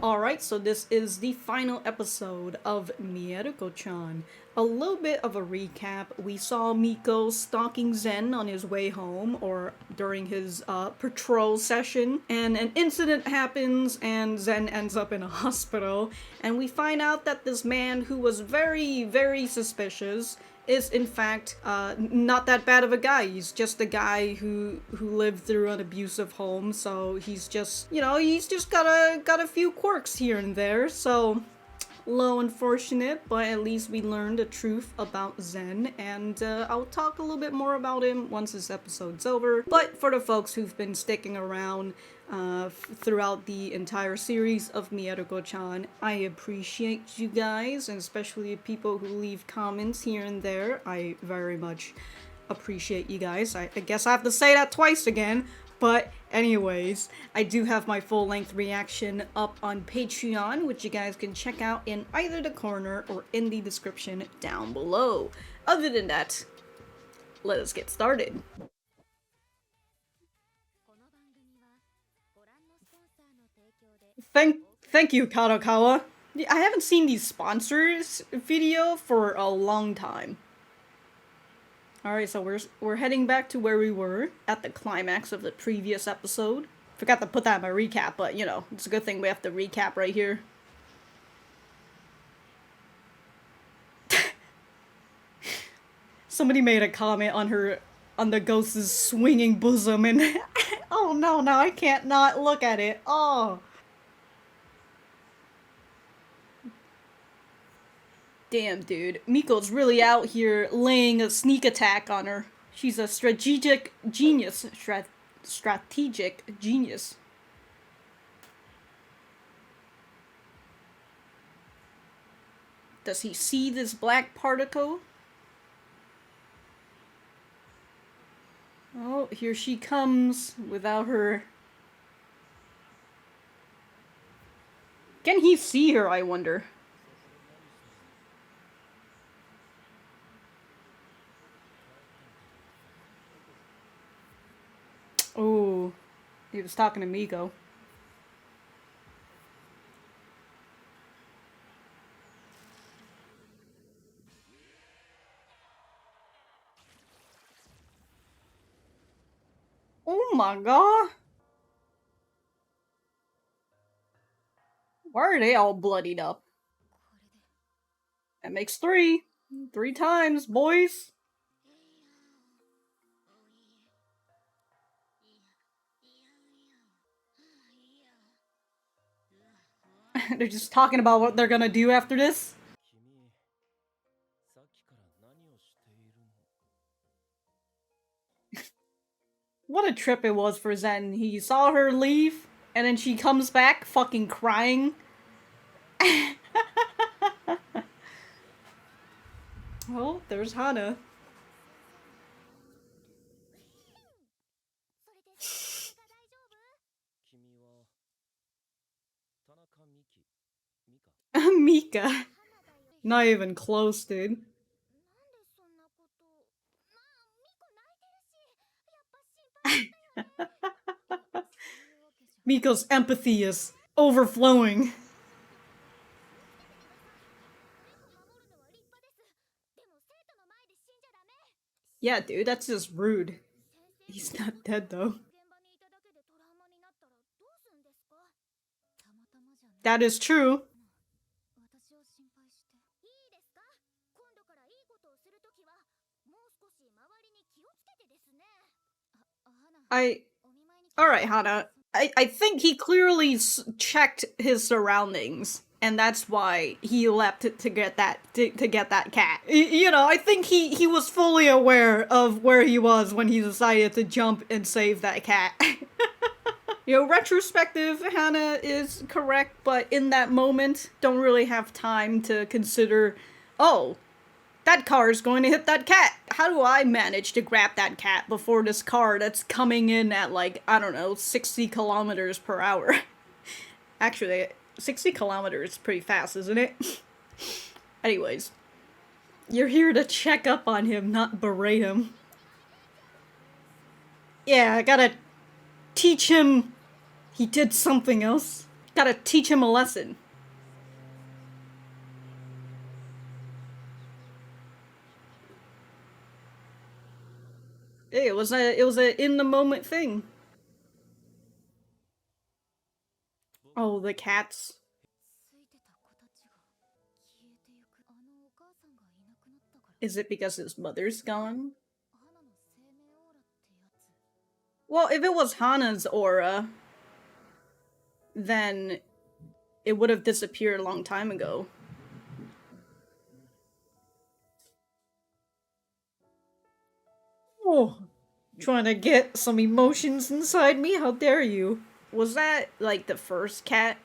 Alright, so this is the final episode of Mieruko-chan. A little bit of a recap. We saw Miko stalking Zen on his way home, or during his patrol session, and an incident happens and Zen ends up in a hospital, and we find out that this man who was very, very suspicious is in fact not that bad of a guy. He's just a guy who lived through an abusive home, so he's just, you know, he's just got a few quirks here and there. So low unfortunate, but at least we learned the truth about Zen, and I'll talk a little bit more about him once this episode's over. But for the folks who've been sticking around throughout the entire series of Mieruko-chan, I appreciate you guys, and especially people who leave comments here and there. I very much appreciate you guys. I guess I have to say that twice again. But anyways, I do have my full-length reaction up on Patreon, which you guys can check out in either the corner or in the description down below. Other than that, let us get started. Thank you, Kadokawa. I haven't seen these sponsors video for a long time. Alright, so we're heading back to where we were at the climax of the previous episode. Forgot to put that in my recap, but you know, it's a good thing we have to recap right here. Somebody made a comment on the ghost's swinging bosom, and oh no, now I can't not look at it. Oh. Damn, dude. Miko's really out here laying a sneak attack on her. She's a strategic genius. Strategic genius. Does he see this black particle? Oh, here she comes without her. Can he see her, I wonder? Oh, he was talking to Miko. Oh my god! Why are they all bloodied up? That makes three. 3 times, boys! They're just talking about what they're gonna do after this. What a trip it was for Zen. He saw her leave, and then she comes back fucking crying. Oh, there's Hana. Mika. Not even close, dude. Miko's empathy is overflowing. Yeah, dude, that's just rude. He's not dead, though. That is true. Alright, Hana. I think he clearly checked his surroundings, and that's why he leapt to get that cat. You know, I think he was fully aware of where he was when he decided to jump and save that cat. You know, retrospective, Hana is correct, but in that moment, don't really have time to consider, oh, that car is going to hit that cat. How do I manage to grab that cat before this car that's coming in at, like, I don't know, 60 kilometers per hour? Actually, 60 kilometers is pretty fast, isn't it? Anyways, you're here to check up on him, not berate him. Yeah, I gotta teach him he did something else. Gotta teach him a lesson. Hey, it was a in the moment thing. Oh, the cats. Is it because his mother's gone? Well, if it was Hana's aura, then it would have disappeared a long time ago. Oh, trying to get some emotions inside me? How dare you? Was that, like, the first cat?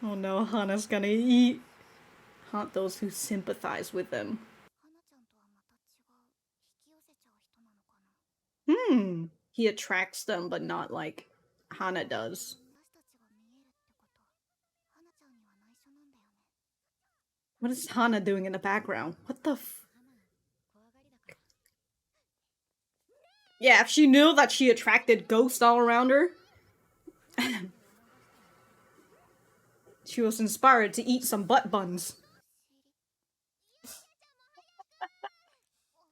Oh no, Hana's gonna haunt those who sympathize with them. He attracts them, but not like Hana does. What is Hana doing in the background? What the Yeah, if she knew that she attracted ghosts all around her, she was inspired to eat some butt buns.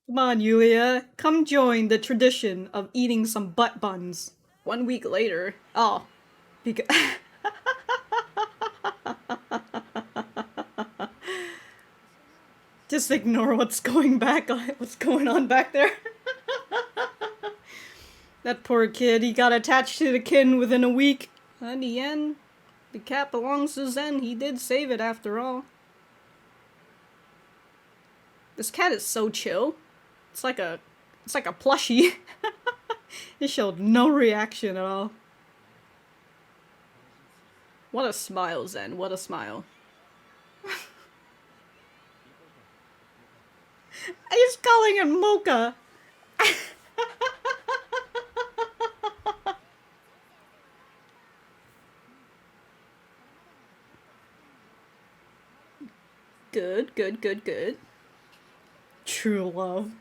Come on, Yulia. Come join the tradition of eating some butt buns. 1 week later. Oh. Because... Just ignore what's going on back there. That poor kid, he got attached to the kin within a week. In the end, the cat belongs to Zen. He did save it after all. This cat is so chill. It's like a plushie. It showed no reaction at all. What a smile, Zen. What a smile. He's calling him Mocha. Good, good, good, good. True love.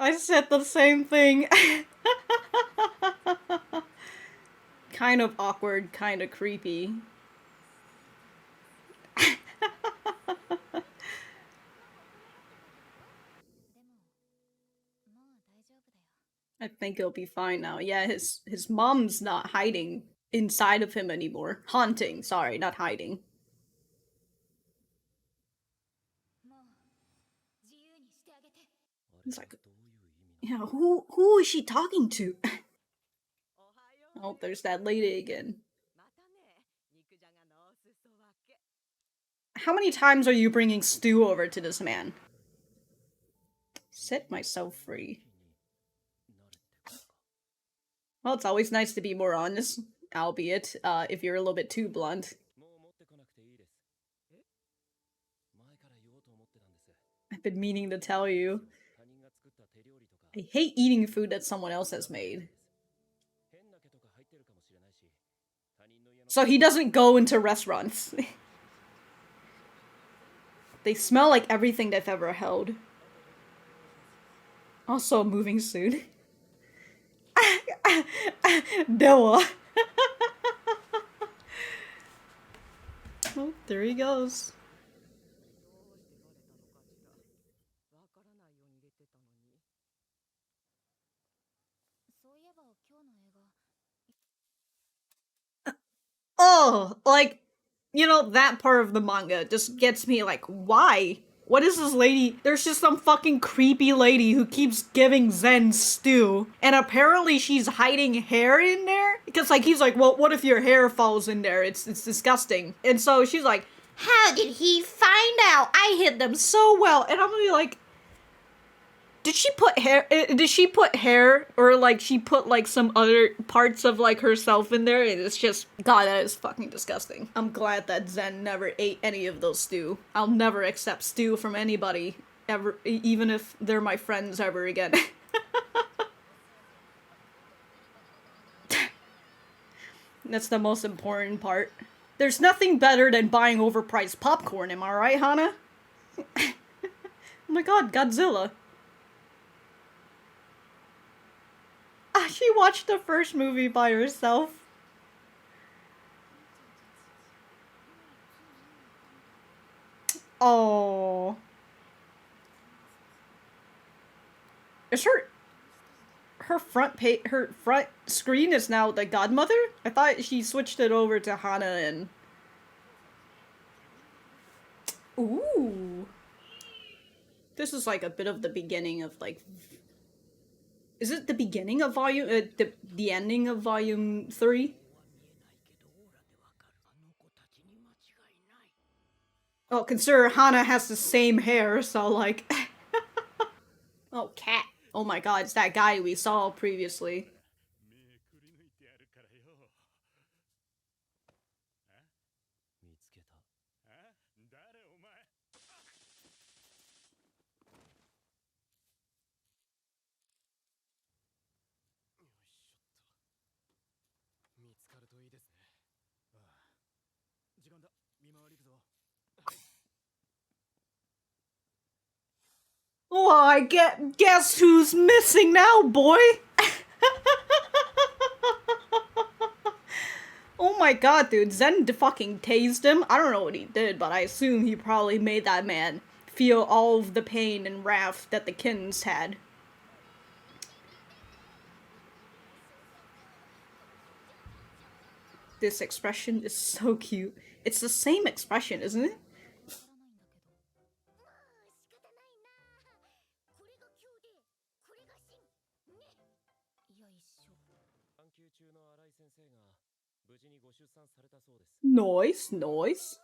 I said the same thing. Kind of awkward, kind of creepy. I think he'll be fine now. Yeah, his mom's not hiding inside of him anymore. Haunting, sorry, not hiding. He's like, yeah, who is she talking to? Oh, there's that lady again. How many times are you bringing stew over to this man? Set myself free. Well, it's always nice to be more honest, albeit if you're a little bit too blunt. I've been meaning to tell you. I hate eating food that someone else has made. So he doesn't go into restaurants. They smell like everything they've ever held. Also moving soon. Dewa. Oh, there he goes. Oh, like, you know, that part of the manga just gets me like, why? What is this lady? There's just some fucking creepy lady who keeps giving Zen stew. And apparently she's hiding hair in there. Because like he's like, well, what if your hair falls in there? It's disgusting. And so she's like, how did he find out? I hid them so well. And I'm gonna be like, did she put hair? Did she put hair, or like she put like some other parts of like herself in there? It's just, God, that is fucking disgusting. I'm glad that Zen never ate any of those stew. I'll never accept stew from anybody ever, even if they're my friends ever again. That's the most important part. There's nothing better than buying overpriced popcorn. Am I right, Hana? Oh my god, Godzilla. Ah, she watched the first movie by herself. Oh. Is her front screen is now the godmother? I thought she switched it over to Hana and ooh. This is like a bit of the beginning of like is it the beginning of volume the ending of volume 3? Oh, consider Hana has the same hair, so like oh, cat. Oh my god, it's that guy we saw previously. Oh, I get guess who's missing now, boy? Oh my god, dude, Zen fucking tased him. I don't know what he did, but I assume he probably made that man feel all of the pain and wrath that the Kins had. This expression is so cute. It's the same expression, isn't it? Noise, noise.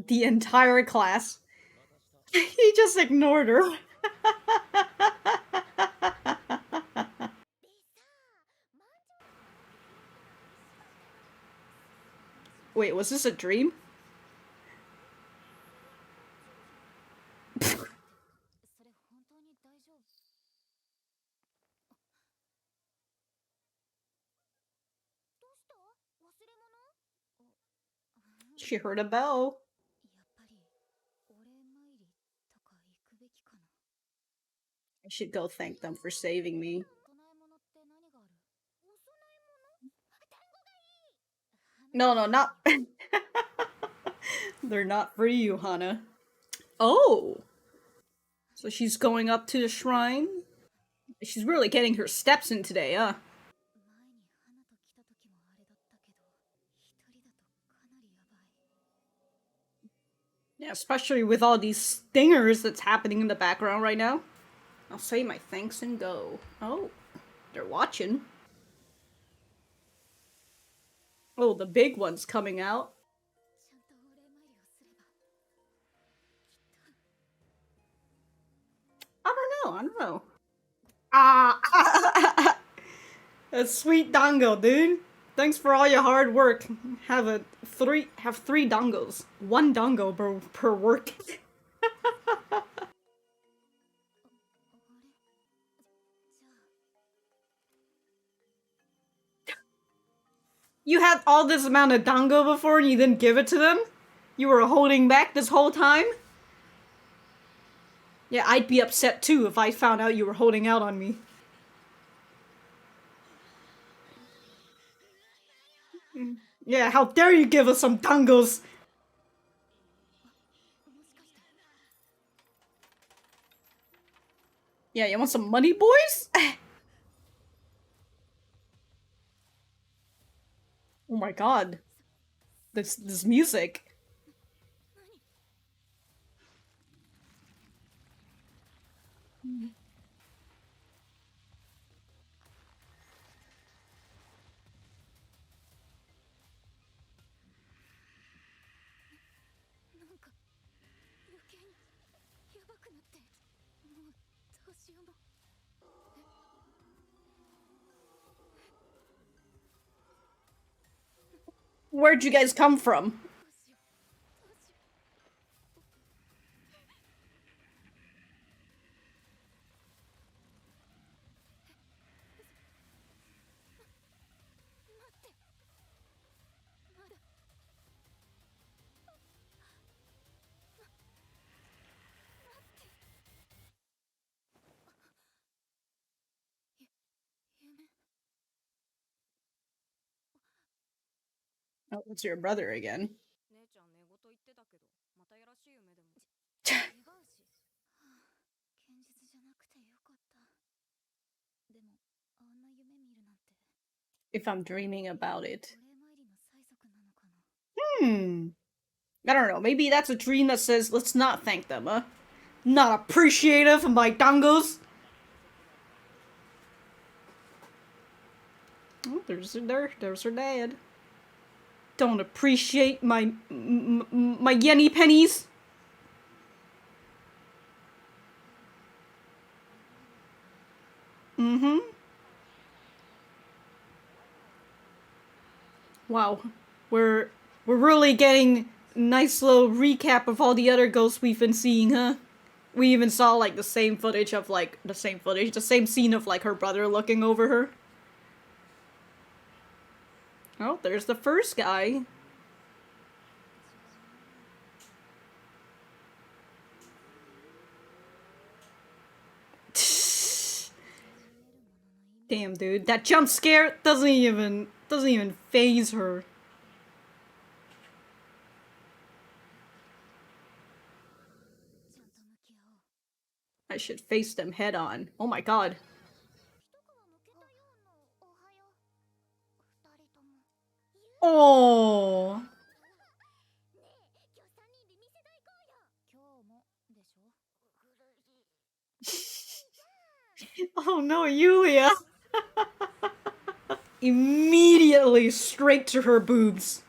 The entire class. He just ignored her. Wait, was this a dream? She heard a bell. I should go thank them for saving me. No, no, not. They're not for you, Hana. Oh! So she's going up to the shrine? She's really getting her steps in today, huh? Yeah, especially with all these stingers that's happening in the background right now. I'll say my thanks and go. Oh, they're watching. Oh, the big one's coming out. I don't know. Ah! A sweet dango, dude. Thanks for all your hard work. Have three dongos. One dongo per work. You had all this amount of dango before and you didn't give it to them? You were holding back this whole time? Yeah, I'd be upset too if I found out you were holding out on me. Yeah, how dare you give us some dongos? Yeah, you want some money, boys? Oh my god. This music. Where'd you guys come from? Oh, it's your brother again. If I'm dreaming about it. Hmm. I don't know. Maybe that's a dream that says, let's not thank them, huh? Not appreciative of my dongos. Oh, there's her dad. Don't appreciate my yenny pennies. Mm-hmm. Wow, we're we're really getting a nice little recap of all the other ghosts we've been seeing, huh? We even saw like the same footage of like the same scene of like her brother looking over her. Oh, there's the first guy. Damn, dude, that jump scare doesn't even phase her. I should face them head on. Oh my god. Oh. Oh no, Yulia. Immediately straight to her boobs.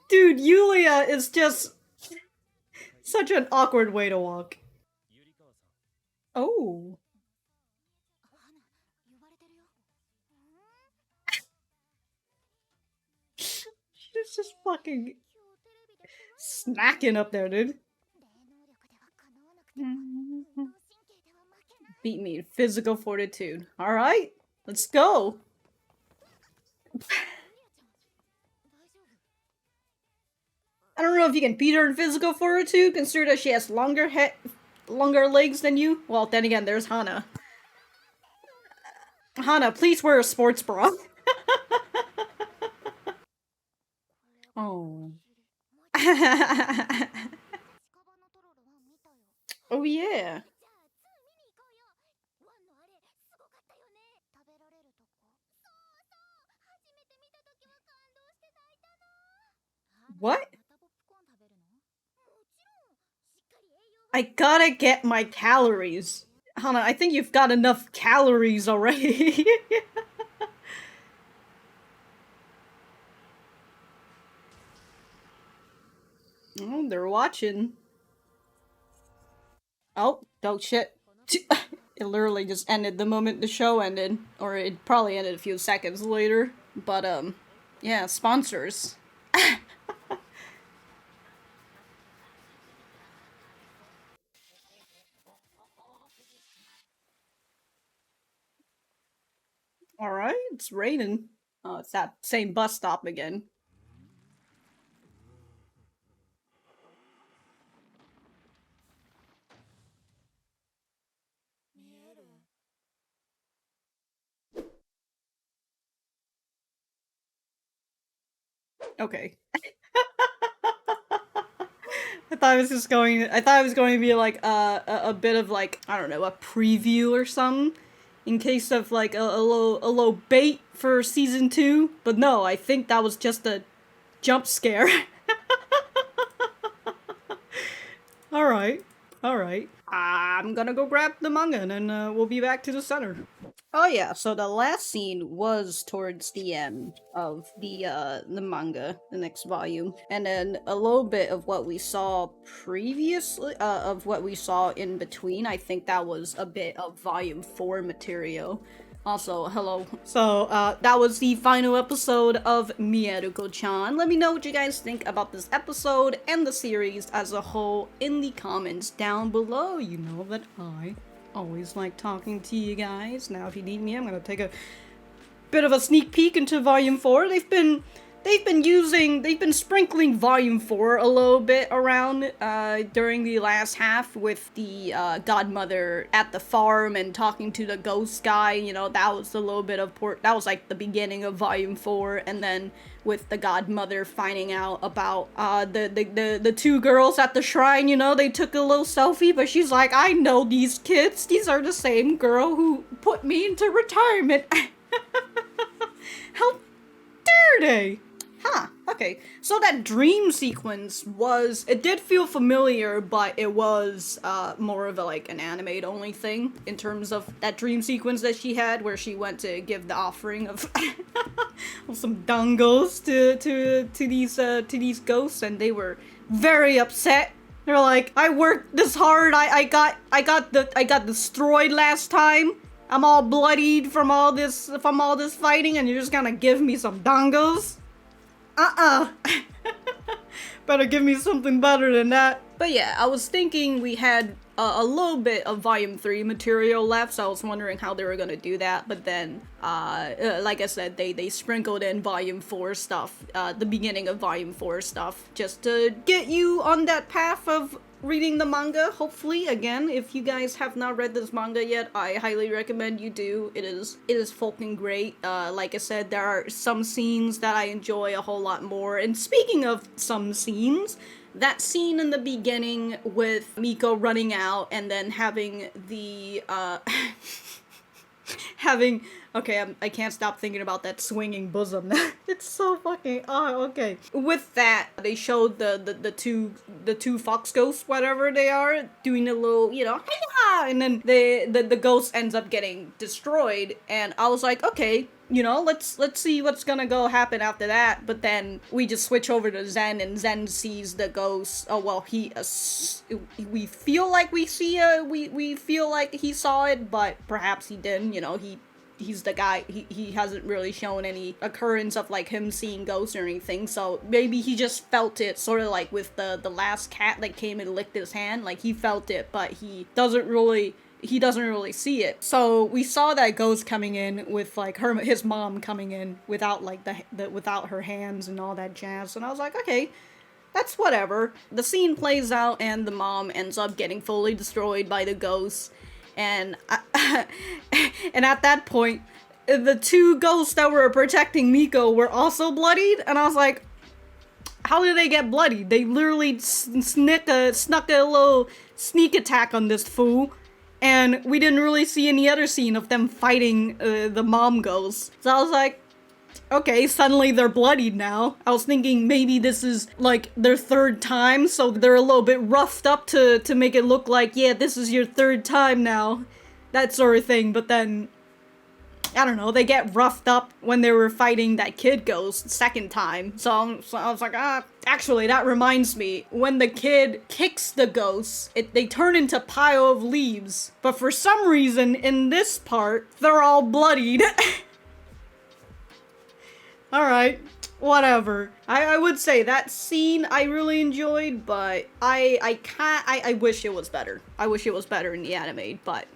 Dude, Yulia is just such an awkward way to walk. Oh. She's just fucking snacking up there, dude. Beat me in physical fortitude. Alright, let's go. I don't know if you can beat her in physical fortitude, consider that she has longer legs than you. Well, then again, there's Hana. Hana, please wear a sports bra. Oh. Oh yeah. What? I gotta get my calories. Hana, I think you've got enough calories already. Oh, they're watching. Oh shit. It literally just ended the moment the show ended. Or it probably ended a few seconds later. But, yeah, sponsors. Alright, it's raining. Oh, it's that same bus stop again. Okay. I thought it was going to be like a bit of like, I don't know, a preview or something. In case of like a low bait for season 2. But no, I think that was just a jump scare. Alright. Alright. I'm gonna go grab the manga and then we'll be back to the center. Oh yeah, so the last scene was towards the end of the manga, the next volume. And then a little bit of what we saw previously, of what we saw in between. I think that was a bit of volume 4 material. Also, hello. So, that was the final episode of Mieruko-chan. Let me know what you guys think about this episode and the series as a whole in the comments down below. You know that I always like talking to you guys. Now, if you need me, I'm gonna take a bit of a sneak peek into Volume 4. They've been they've been sprinkling Volume 4 a little bit around during the last half with the godmother at the farm and talking to the ghost guy. You know, that was a little bit of that was like the beginning of Volume 4, and then with the godmother finding out about the two girls at the shrine, you know, they took a little selfie, but she's like, I know these kids. These are the same girl who put me into retirement. How dare they? Huh, okay. So that dream sequence it did feel familiar, but it was more of like an anime only thing in terms of that dream sequence that she had where she went to give the offering of, of some dongos to these ghosts, and they were very upset. They're like, I worked this hard, I got destroyed last time. I'm all bloodied from all this fighting, and you're just gonna give me some dongos? Better give me something better than that. But yeah, I was thinking we had a little bit of Volume 3 material left, so I was wondering how they were gonna do that, but then, like I said, they sprinkled in Volume 4 stuff, the beginning of Volume 4 stuff, just to get you on that path of reading the manga, hopefully. Again, if you guys have not read this manga yet, I highly recommend you do. It is fucking great. Like I said, there are some scenes that I enjoy a whole lot more. And speaking of some scenes, that scene in the beginning with Miko running out and then having the, I can't stop thinking about that swinging bosom. It's so fucking, okay. With that, they showed the two fox ghosts, whatever they are, doing a little, you know, hahaha, and then the ghost ends up getting destroyed, and I was like, okay, you know, let's see what's gonna happen after that. But then we just switch over to Zen, and Zen sees the ghost. Oh well, we feel like we feel like he saw it, but perhaps he didn't. You know, he's the guy. He hasn't really shown any occurrence of like him seeing ghosts or anything. So maybe he just felt it, sort of like with the last cat that came and licked his hand. Like he felt it, but he doesn't really see it. So we saw that ghost coming in with like his mom coming in without like without her hands and all that jazz, and I was like, okay, that's whatever. The scene plays out and the mom ends up getting fully destroyed by the ghost, and and at that point the two ghosts that were protecting Miko were also bloodied, and I was like, how did they get bloodied? They literally snuck a little sneak attack on this fool. And we didn't really see any other scene of them fighting the mom ghosts. So I was like, okay, suddenly they're bloodied now. I was thinking maybe this is like their third time, so they're a little bit roughed up to make it look like, yeah, this is your third time now. That sort of thing, but then, I don't know, they get roughed up when they were fighting that kid ghost second time. So I was like, actually, that reminds me, when the kid kicks the ghosts, they turn into pile of leaves. But for some reason, in this part, they're all bloodied. Alright, whatever. I would say that scene I really enjoyed, but I wish it was better. I wish it was better in the anime, but,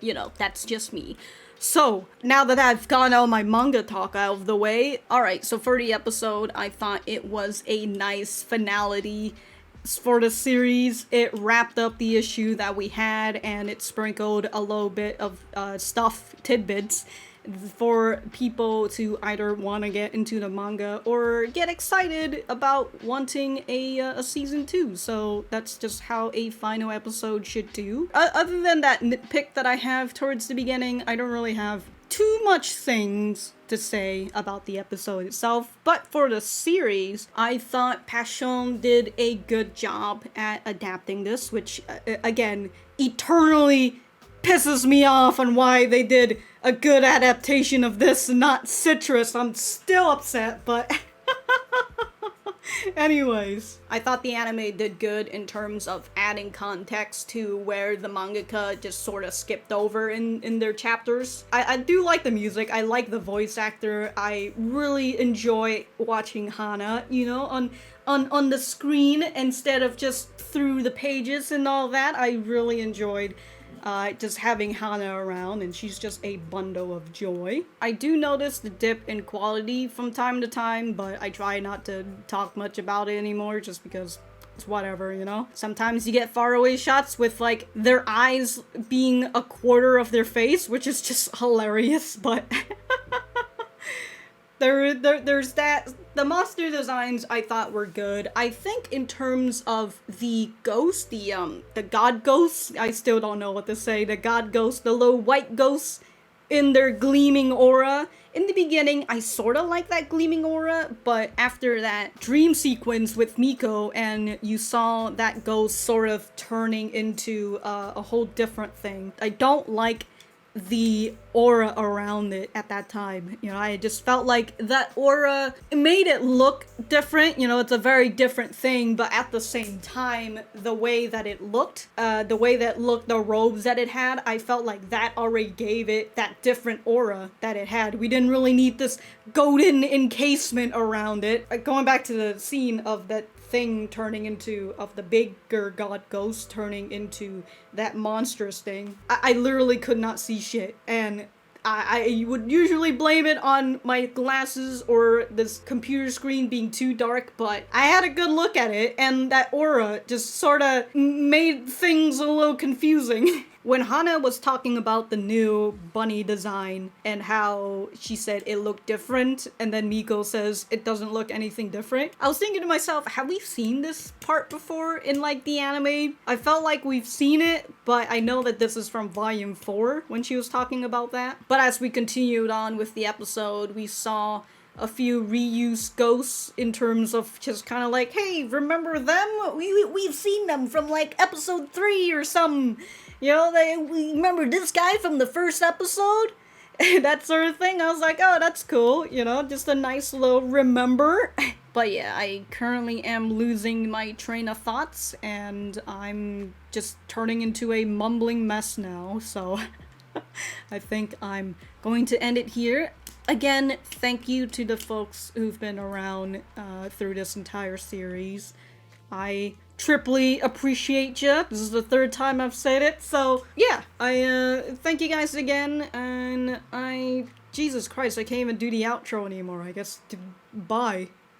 you know, that's just me. So, now that I've gotten all my manga talk out of the way, alright, so for the episode, I thought it was a nice finality for the series. It wrapped up the issue that we had, and it sprinkled a little bit of tidbits for people to either want to get into the manga or get excited about wanting a season 2. So that's just how a final episode should do. Other than that nitpick that I have towards the beginning, I don't really have too much things to say about the episode itself, but for the series, I thought Passion did a good job at adapting this, which, again, eternally pisses me off on why they did a good adaptation of this and not Citrus. I'm still upset, but anyways, I thought the anime did good in terms of adding context to where the mangaka just sort of skipped over in their chapters. I do like the music, I like the voice actor, I really enjoy watching Hana, you know, on the screen instead of just through the pages and all that. I really enjoyed just having Hana around, and she's just a bundle of joy. I do notice the dip in quality from time to time, but I try not to talk much about it anymore just because it's whatever, you know? Sometimes you get faraway shots with, like, their eyes being a quarter of their face, which is just hilarious, but there's that. The monster designs I thought were good. I think in terms of the ghost, the god ghosts, I still don't know what to say, the god ghosts, the little white ghosts in their gleaming aura. In the beginning, I sort of like that gleaming aura, but after that dream sequence with Miko and you saw that ghost sort of turning into a whole different thing, I don't like the aura around it at that time. You know, I just felt like that aura made it look different. You know, it's a very different thing, but at the same time, the way that it looked, the robes that it had, I felt like that already gave it that different aura that it had. We didn't really need this golden encasement around it. Going back to the scene of that thing turning into, of the bigger god ghost turning into that monstrous thing, I literally could not see shit, and I would usually blame it on my glasses or this computer screen being too dark, but I had a good look at it, and that aura just sorta made things a little confusing. When Hana was talking about the new bunny design and how she said it looked different, and then Miko says it doesn't look anything different, I was thinking to myself, have we seen this part before in, like, the anime? I felt like we've seen it, but I know that this is from volume 4 when she was talking about that. But as we continued on with the episode, we saw a few reused ghosts in terms of just kind of like, hey, remember them? We've seen them from, like, episode 3 or something. You know, we remember this guy from the first episode? That sort of thing. I was like, oh, that's cool. You know, just a nice little remember. But yeah, I currently am losing my train of thoughts, and I'm just turning into a mumbling mess now. So I think I'm going to end it here. Again, thank you to the folks who've been around through this entire series. I triply appreciate you. This is the 3rd time I've said it, so yeah, I thank you guys again, and Jesus Christ, I can't even do the outro anymore. I guess, bye.